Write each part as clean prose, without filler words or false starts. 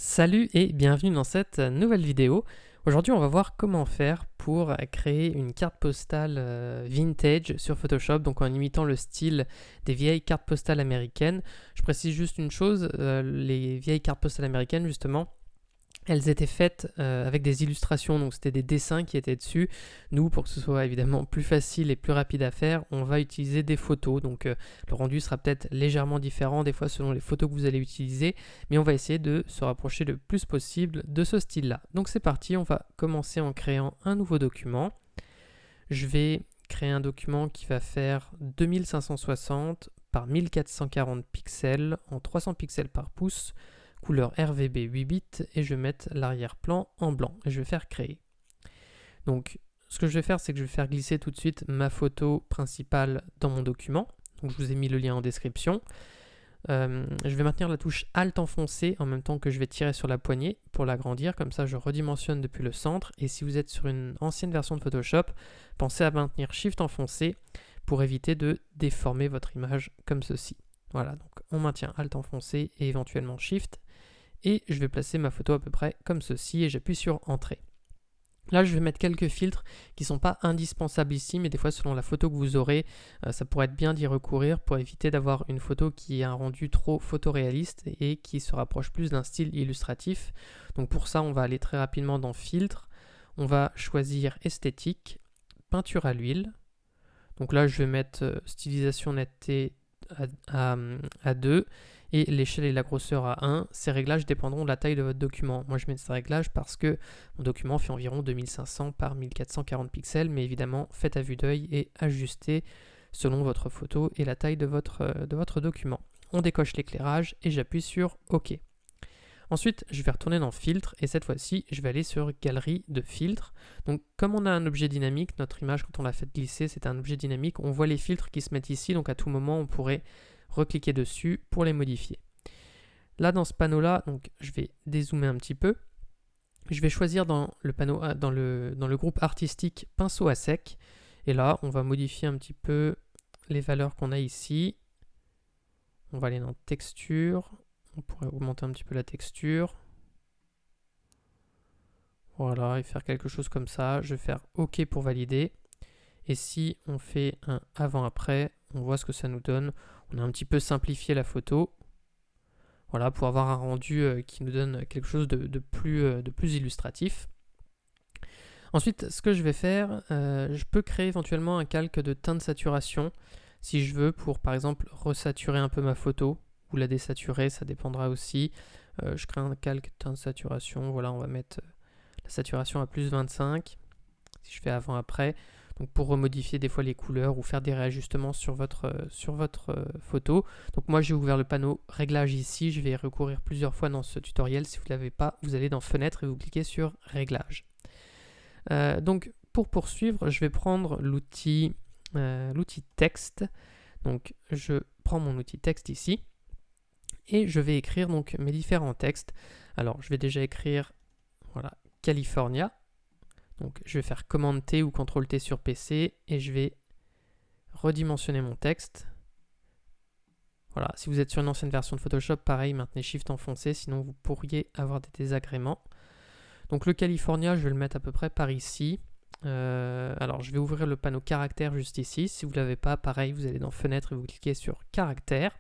Salut et bienvenue dans cette nouvelle vidéo. Aujourd'hui, on va voir comment faire pour créer une carte postale vintage sur Photoshop, donc en imitant le style des vieilles cartes postales américaines. Je précise juste une chose, les vieilles cartes postales américaines, justement, elles étaient faites avec des illustrations, donc c'était des dessins qui étaient dessus. Nous, pour que ce soit évidemment plus facile et plus rapide à faire, on va utiliser des photos. Donc le rendu sera peut-être légèrement différent des fois selon les photos que vous allez utiliser, mais on va essayer de se rapprocher le plus possible de ce style-là. Donc c'est parti, on va commencer en créant un nouveau document. Je vais créer un document qui va faire 2560 par 1440 pixels en 300 pixels par pouce, couleur RGB 8 bits, et je vais mettre l'arrière-plan en blanc et je vais faire créer. Donc ce que je vais faire, c'est que je vais faire glisser tout de suite ma photo principale dans mon document. Donc je vous ai mis le lien en description. Je vais maintenir la touche Alt enfoncée en même temps que je vais tirer sur la poignée pour l'agrandir, comme ça je redimensionne depuis le centre. Et si vous êtes sur une ancienne version de Photoshop, pensez à maintenir Shift enfoncé pour éviter de déformer votre image comme ceci. Voilà, donc on maintient Alt enfoncé et éventuellement Shift. Et je vais placer ma photo à peu près comme ceci et j'appuie sur Entrée. Là, je vais mettre quelques filtres qui ne sont pas indispensables ici, mais des fois, selon la photo que vous aurez, ça pourrait être bien d'y recourir pour éviter d'avoir une photo qui a un rendu trop photoréaliste et qui se rapproche plus d'un style illustratif. Donc pour ça, on va aller très rapidement dans Filtre. On va choisir Esthétique, Peinture à l'huile. Donc là, je vais mettre Stylisation netteté à 2 et l'échelle et la grosseur à 1. Ces réglages dépendront de la taille de votre document. Moi je mets ces réglages parce que mon document fait environ 2500 par 1440 pixels, mais évidemment faites à vue d'œil et ajustez selon votre photo et la taille de votre document. On décoche l'éclairage et j'appuie sur OK. Ensuite, je vais retourner dans Filtre et cette fois-ci, je vais aller sur Galerie de filtres. Donc, comme on a un objet dynamique, notre image, quand on l'a fait glisser, c'est un objet dynamique. On voit les filtres qui se mettent ici, donc à tout moment, on pourrait recliquer dessus pour les modifier. Là, dans ce panneau-là, donc, je vais dézoomer un petit peu. Je vais choisir dans le panneau, dans le groupe artistique pinceau à sec. Et là, on va modifier un petit peu les valeurs qu'on a ici. On va aller dans Texture. On pourrait augmenter un petit peu la texture. Voilà, et faire quelque chose comme ça. Je vais faire OK pour valider. Et si on fait un avant-après, on voit ce que ça nous donne. On a un petit peu simplifié la photo. Voilà, pour avoir un rendu qui nous donne quelque chose de plus illustratif. Ensuite, ce que je vais faire, je peux créer éventuellement un calque de teinte de saturation si je veux pour, par exemple, resaturer un peu ma photo ou la désaturer, ça dépendra aussi. Je crée un calque teinte de saturation. Voilà, on va mettre la saturation à plus 25. Si je fais avant-après, donc pour remodifier des fois les couleurs ou faire des réajustements sur votre photo. Donc moi j'ai ouvert le panneau réglage ici, je vais y recourir plusieurs fois dans ce tutoriel. Si vous ne l'avez pas, vous allez dans fenêtre et vous cliquez sur réglage. Donc pour poursuivre, je vais prendre l'outil texte. Donc je prends mon outil texte ici et je vais écrire donc mes différents textes. Alors je vais déjà écrire voilà, California. Donc je vais faire Command T ou CTRL T sur PC et je vais redimensionner mon texte. Voilà, si vous êtes sur une ancienne version de Photoshop, pareil, maintenez Shift enfoncé, sinon vous pourriez avoir des désagréments. Donc le California, je vais le mettre à peu près par ici. Alors je vais ouvrir le panneau caractère juste ici. Si vous ne l'avez pas, pareil, vous allez dans Fenêtre et vous cliquez sur Caractère.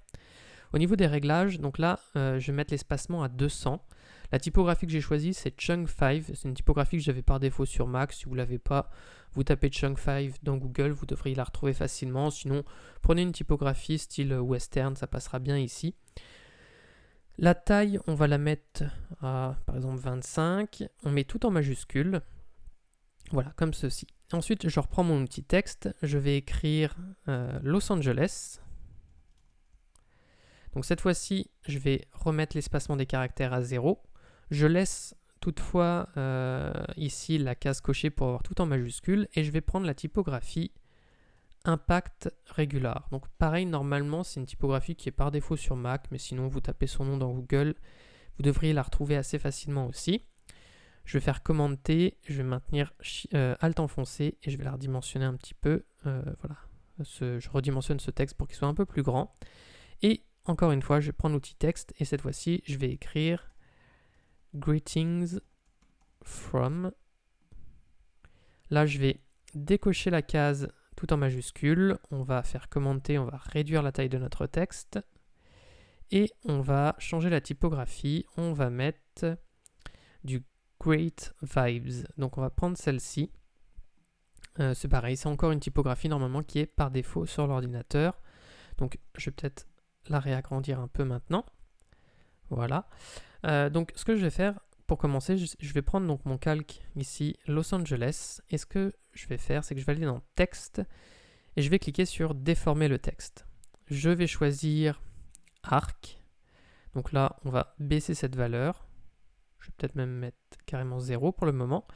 Au niveau des réglages, donc là, je vais mettre l'espacement à 200. La typographie que j'ai choisie, c'est Chunk 5. C'est une typographie que j'avais par défaut sur Mac. Si vous ne l'avez pas, vous tapez Chunk 5 dans Google, vous devriez la retrouver facilement. Sinon, prenez une typographie style western, ça passera bien ici. La taille, on va la mettre à, par exemple, 25. On met tout en majuscule. Voilà, comme ceci. Ensuite, je reprends mon outil texte. Je vais écrire Los Angeles. Donc cette fois-ci, je vais remettre l'espacement des caractères à 0. Je laisse toutefois ici la case cochée pour avoir tout en majuscule et je vais prendre la typographie Impact Regular. Donc pareil, normalement c'est une typographie qui est par défaut sur Mac, mais sinon vous tapez son nom dans Google, vous devriez la retrouver assez facilement aussi. Je vais faire Command T, je vais maintenir Alt enfoncé et je vais la redimensionner un petit peu. Voilà, je redimensionne ce texte pour qu'il soit un peu plus grand. Et encore une fois, je vais prendre l'outil texte et cette fois-ci, je vais écrire greetings from. Là, je vais décocher la case tout en majuscule. On va faire commenter, on va réduire la taille de notre texte. Et on va changer la typographie. On va mettre du Great Vibes. Donc on va prendre celle-ci. C'est pareil, c'est encore une typographie normalement qui est par défaut sur l'ordinateur. Donc je vais peut-être la réagrandir un peu maintenant. Voilà. Donc ce que je vais faire pour commencer, je vais prendre donc mon calque ici Los Angeles. Et ce que je vais faire, c'est que je vais aller dans Texte et je vais cliquer sur Déformer le texte. Je vais choisir Arc. Donc là, on va baisser cette valeur. Je vais peut-être même mettre carrément 0 pour le moment.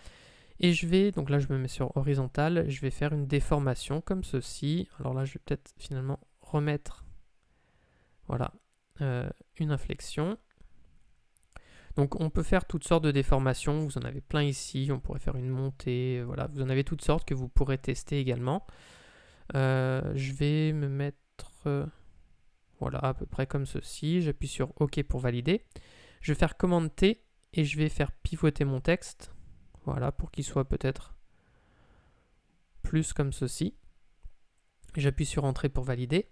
Et je vais, donc là je me mets sur horizontal, je vais faire une déformation comme ceci. Alors là je vais peut-être finalement remettre, voilà, une inflexion. Donc on peut faire toutes sortes de déformations, vous en avez plein ici, on pourrait faire une montée, voilà, vous en avez toutes sortes que vous pourrez tester également. Je vais me mettre, voilà, à peu près comme ceci, j'appuie sur OK pour valider. Je vais faire commande T et je vais faire pivoter mon texte. Voilà, pour qu'il soit peut-être plus comme ceci. J'appuie sur Entrée pour valider.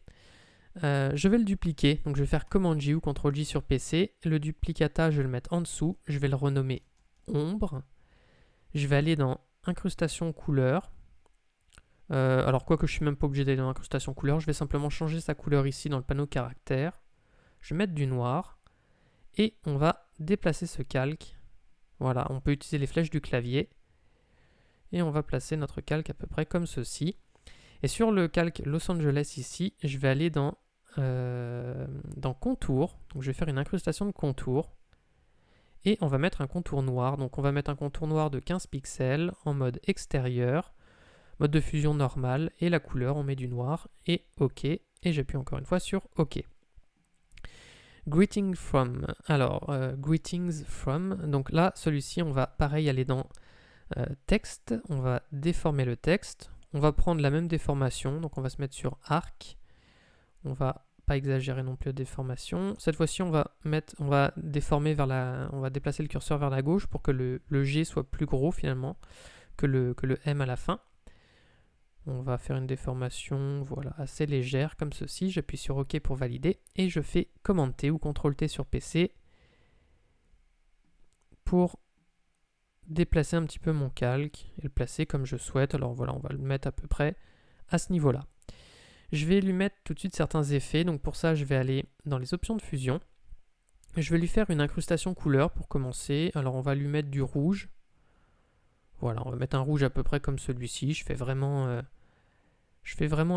Je vais le dupliquer, donc je vais faire Command J ou Ctrl J sur PC. Le duplicata, je vais le mettre en dessous. Je vais le renommer Ombre. Je vais aller dans Incrustation couleur. Alors, quoique je ne suis même pas obligé d'aller dans Incrustation couleur, je vais simplement changer sa couleur ici dans le panneau caractère. Je vais mettre du noir. Et on va déplacer ce calque. Voilà, on peut utiliser les flèches du clavier. Et on va placer notre calque à peu près comme ceci. Et sur le calque Los Angeles ici, je vais aller dans Contour. Donc je vais faire une incrustation de contour. Et on va mettre un contour noir. Donc on va mettre un contour noir de 15 pixels en mode extérieur. Mode de fusion normal. Et la couleur, on met du noir. Et OK. Et j'appuie encore une fois sur OK. Greeting from. Alors, greetings from. Donc là, celui-ci, on va pareil aller dans texte. On va déformer le texte. On va prendre la même déformation. Donc on va se mettre sur arc. On va pas exagérer non plus la déformation. Cette fois-ci, on va déformer on va déplacer le curseur vers la gauche pour que le G soit plus gros finalement que le M à la fin. On va faire une déformation, voilà, assez légère comme ceci. J'appuie sur OK pour valider et je fais Command T ou Ctrl T sur PC pour déplacer un petit peu mon calque et le placer comme je souhaite. Alors voilà, on va le mettre à peu près à ce niveau-là. Je vais lui mettre tout de suite certains effets. Donc pour ça, je vais aller dans les options de fusion. Je vais lui faire une incrustation couleur pour commencer. Alors on va lui mettre du rouge. Voilà, on va mettre un rouge à peu près comme celui-ci. Je fais vraiment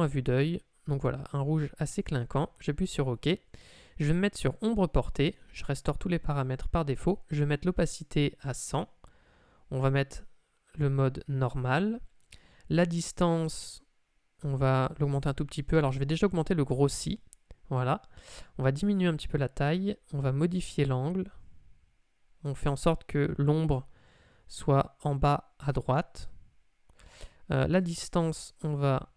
à vue d'œil. Donc voilà, un rouge assez clinquant. J'appuie sur OK. Je vais me mettre sur ombre portée. Je restaure tous les paramètres par défaut. Je vais mettre l'opacité à 100. On va mettre le mode normal. La distance, on va l'augmenter un tout petit peu. Alors je vais déjà augmenter le grossi. Voilà. On va diminuer un petit peu la taille. On va modifier l'angle. On fait en sorte que l'ombre soit en bas à droite. La distance, on va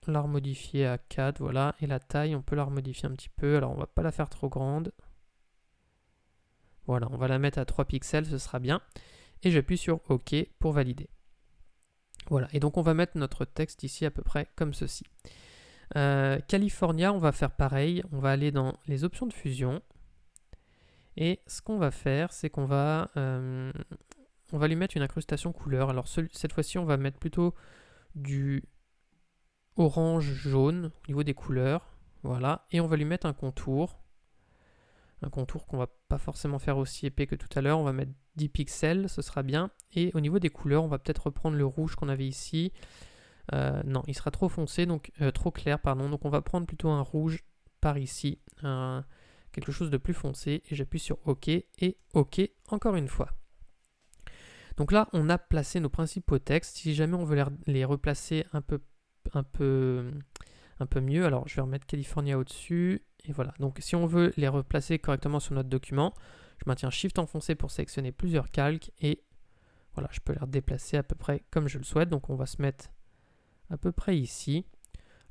la remodifier à 4, voilà. Et la taille, on peut la remodifier un petit peu. Alors, on va pas la faire trop grande. Voilà, on va la mettre à 3 pixels, ce sera bien. Et j'appuie sur OK pour valider. Voilà, et donc on va mettre notre texte ici à peu près comme ceci. California, on va faire pareil. On va aller dans les options de fusion. Et ce qu'on va faire, c'est qu'on va lui mettre une incrustation couleur. Alors cette fois-ci, on va mettre plutôt du orange-jaune au niveau des couleurs. Voilà. Et on va lui mettre un contour. Un contour qu'on va pas forcément faire aussi épais que tout à l'heure. On va mettre 10 pixels, ce sera bien. Et au niveau des couleurs, on va peut-être reprendre le rouge qu'on avait ici. Non, il sera trop foncé, donc trop clair, pardon. Donc on va prendre plutôt un rouge par ici. Quelque chose de plus foncé. Et j'appuie sur OK et OK encore une fois. Donc là, on a placé nos principaux textes. Si jamais on veut les replacer un peu mieux, alors je vais remettre California au-dessus. Et voilà. Donc si on veut les replacer correctement sur notre document, je maintiens Shift enfoncé pour sélectionner plusieurs calques. Et voilà, je peux les déplacer à peu près comme je le souhaite. Donc on va se mettre à peu près ici.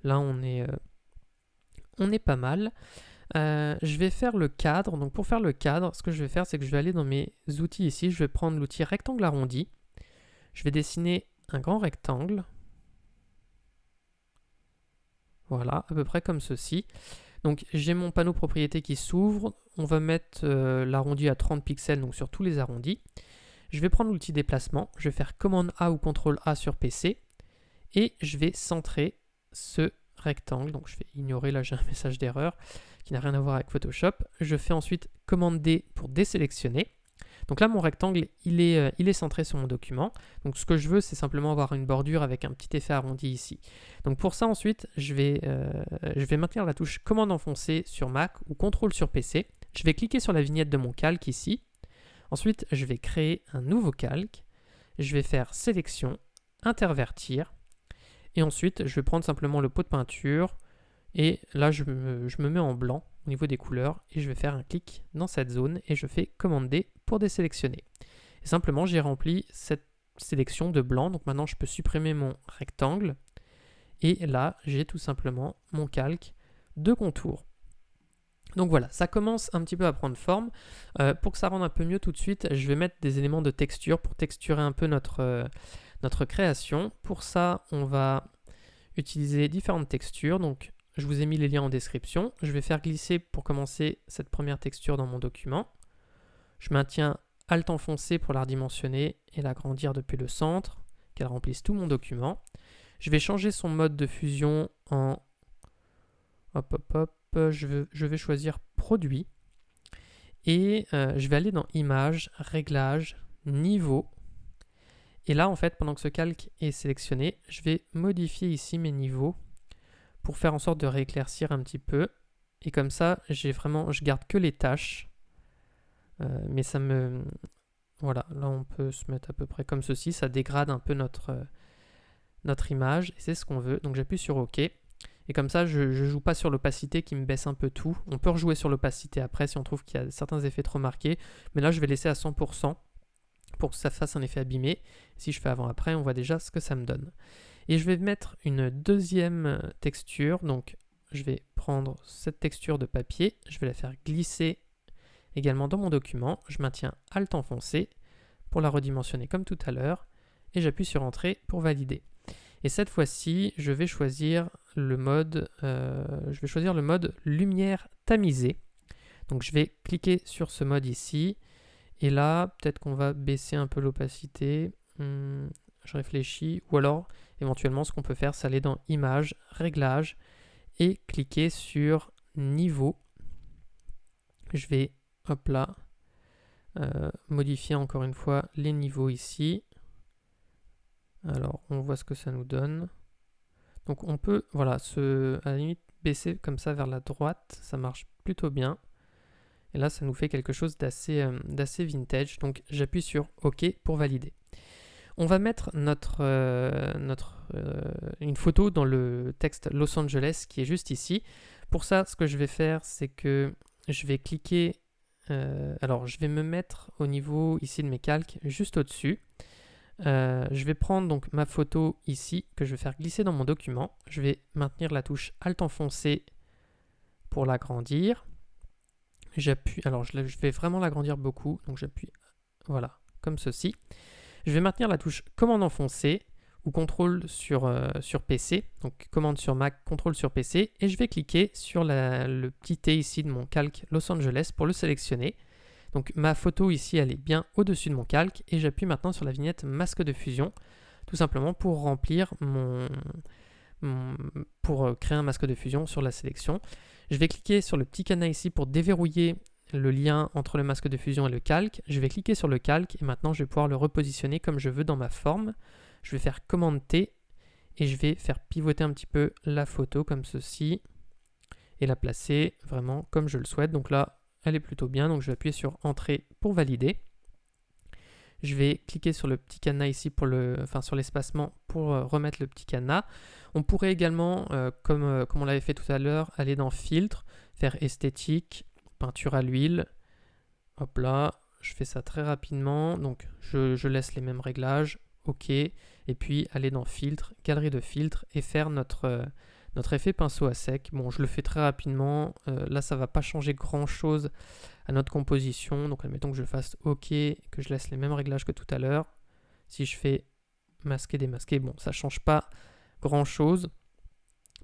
Là, on est pas mal. Je vais faire le cadre. Donc pour faire le cadre, ce que je vais faire, c'est que je vais aller dans mes outils ici. Je vais prendre l'outil rectangle arrondi. Je vais dessiner un grand rectangle. Voilà, à peu près comme ceci. Donc j'ai mon panneau propriété qui s'ouvre. On va mettre l'arrondi à 30 pixels, donc sur tous les arrondis. Je vais prendre l'outil déplacement. Je vais faire commande A ou CTRL A sur PC. Et je vais centrer ce rectangle. Donc je vais ignorer, là j'ai un message d'erreur qui n'a rien à voir avec Photoshop. Je fais ensuite commande D pour désélectionner. Donc là mon rectangle il est centré sur mon document. Donc ce que je veux c'est simplement avoir une bordure avec un petit effet arrondi ici. Donc pour ça ensuite je vais maintenir la touche commande enfoncée sur Mac ou CTRL sur PC. Je vais cliquer sur la vignette de mon calque ici. Ensuite je vais créer un nouveau calque. Je vais faire sélection, intervertir. Et ensuite, je vais prendre simplement le pot de peinture et là, je me mets en blanc au niveau des couleurs et je vais faire un clic dans cette zone et je fais commande D pour désélectionner. Et simplement, j'ai rempli cette sélection de blanc. Donc maintenant, je peux supprimer mon rectangle et là, j'ai tout simplement mon calque de contour. Donc voilà, ça commence un petit peu à prendre forme. Pour que ça rende un peu mieux tout de suite, je vais mettre des éléments de texture pour texturer un peu notre création. Pour ça, on va utiliser différentes textures. Donc, je vous ai mis les liens en description. Je vais faire glisser pour commencer cette première texture dans mon document. Je maintiens Alt enfoncé pour la redimensionner et l'agrandir depuis le centre, qu'elle remplisse tout mon document. Je vais changer son mode de fusion en... je vais choisir Produit. Et je vais aller dans Images, Réglages, Niveau. Et là, en fait, pendant que ce calque est sélectionné, je vais modifier ici mes niveaux pour faire en sorte de rééclaircir un petit peu. Et comme ça, je garde que les tâches. Mais ça me... Voilà, là on peut se mettre à peu près comme ceci. Ça dégrade un peu notre image et c'est ce qu'on veut. Donc j'appuie sur OK. Et comme ça, je ne joue pas sur l'opacité qui me baisse un peu tout. On peut rejouer sur l'opacité après si on trouve qu'il y a certains effets trop marqués. Mais là, je vais laisser à 100%. Pour que ça fasse un effet abîmé. Si je fais avant-après, on voit déjà ce que ça me donne. Et je vais mettre une deuxième texture. Donc, je vais prendre cette texture de papier. Je vais la faire glisser également dans mon document. Je maintiens Alt enfoncé pour la redimensionner comme tout à l'heure. Et j'appuie sur Entrée pour valider. Et cette fois-ci, je vais choisir le mode lumière tamisée. Donc, je vais cliquer sur ce mode ici. Et là, peut-être qu'on va baisser un peu l'opacité. Je réfléchis. Ou alors, éventuellement, ce qu'on peut faire, c'est aller dans Images, Réglages et cliquer sur Niveau. Je vais, hop là, modifier encore une fois les niveaux ici. Alors, on voit ce que ça nous donne. Donc, on peut, voilà, à la limite, baisser comme ça vers la droite. Ça marche plutôt bien. Et là, ça nous fait quelque chose d'assez vintage. Donc, j'appuie sur OK pour valider. On va mettre une photo dans le texte Los Angeles qui est juste ici. Pour ça, ce que je vais faire, c'est que je vais cliquer... alors, je vais me mettre au niveau ici de mes calques, juste au-dessus. Je vais prendre donc ma photo ici, que je vais faire glisser dans mon document. Je vais maintenir la touche Alt enfoncé pour l'agrandir. J'appuie, alors je vais vraiment l'agrandir beaucoup, donc j'appuie, voilà, comme ceci. Je vais maintenir la touche commande enfoncée ou contrôle sur PC, donc commande sur Mac, contrôle sur PC, et je vais cliquer sur le petit T ici de mon calque Los Angeles pour le sélectionner. Donc ma photo ici, elle est bien au-dessus de mon calque, et j'appuie maintenant sur la vignette masque de fusion, tout simplement pour remplir pour créer un masque de fusion sur la sélection. Je vais cliquer sur le petit cadenas ici pour déverrouiller le lien entre le masque de fusion et le calque. Je vais cliquer sur le calque et maintenant je vais pouvoir le repositionner comme je veux dans ma forme. Je vais faire commande T et je vais faire pivoter un petit peu la photo comme ceci et la placer vraiment comme je le souhaite. Donc là, elle est plutôt bien, donc je vais appuyer sur Entrée pour valider. Je vais cliquer sur le petit cadenas ici sur l'espacement pour remettre le petit cadenas. On pourrait également, comme on l'avait fait tout à l'heure, aller dans Filtre, faire Esthétique, Peinture à l'huile. Hop là, je fais ça très rapidement. Donc je laisse les mêmes réglages, OK. Et puis aller dans Filtre, Galerie de filtres et faire notre notre effet pinceau à sec. Bon, je le fais très rapidement. Là, ça va pas changer grand-chose à notre composition. Donc, admettons que je fasse OK, que je laisse les mêmes réglages que tout à l'heure. Si je fais masquer, démasquer, bon, ça change pas grand-chose.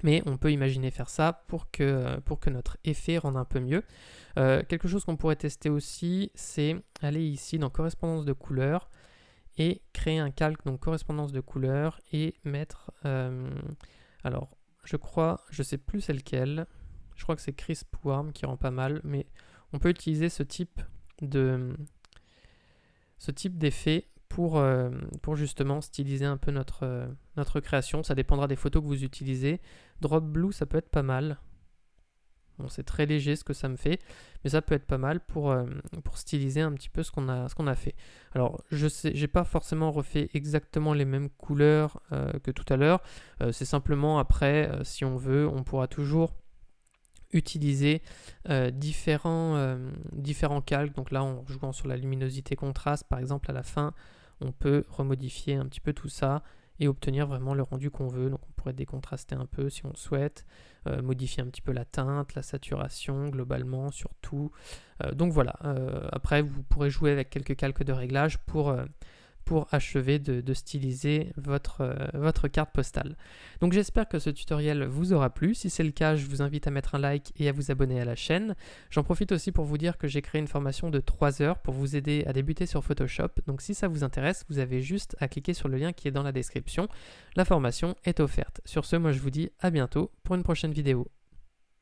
Mais on peut imaginer faire ça pour que notre effet rende un peu mieux. Quelque chose qu'on pourrait tester aussi, c'est aller ici dans correspondance de couleurs et créer un calque, donc correspondance de couleurs, et mettre... alors, je sais plus c'est lequel, je crois que c'est Crisp Warm qui rend pas mal, mais on peut utiliser ce type d'effet pour justement styliser un peu notre création. Ça dépendra des photos que vous utilisez. Drop Blue, ça peut être pas mal. Bon, c'est très léger ce que ça me fait, mais ça peut être pas mal pour styliser un petit peu ce qu'on a fait. Alors, je sais, j'ai pas forcément refait exactement les mêmes couleurs que tout à l'heure. C'est simplement après, si on veut, on pourra toujours utiliser différents calques. Donc là, en jouant sur la luminosité contraste, par exemple, à la fin, on peut remodifier un petit peu tout ça et obtenir vraiment le rendu qu'on veut. Donc on pourrait décontraster un peu si on le souhaite, modifier un petit peu la teinte, la saturation globalement sur tout. Donc voilà, après vous pourrez jouer avec quelques calques de réglage pour achever de styliser votre carte postale. Donc j'espère que ce tutoriel vous aura plu. Si c'est le cas, je vous invite à mettre un like et à vous abonner à la chaîne. J'en profite aussi pour vous dire que j'ai créé une formation de 3 heures pour vous aider à débuter sur Photoshop. Donc si ça vous intéresse, vous avez juste à cliquer sur le lien qui est dans la description. La formation est offerte. Sur ce, moi je vous dis à bientôt pour une prochaine vidéo.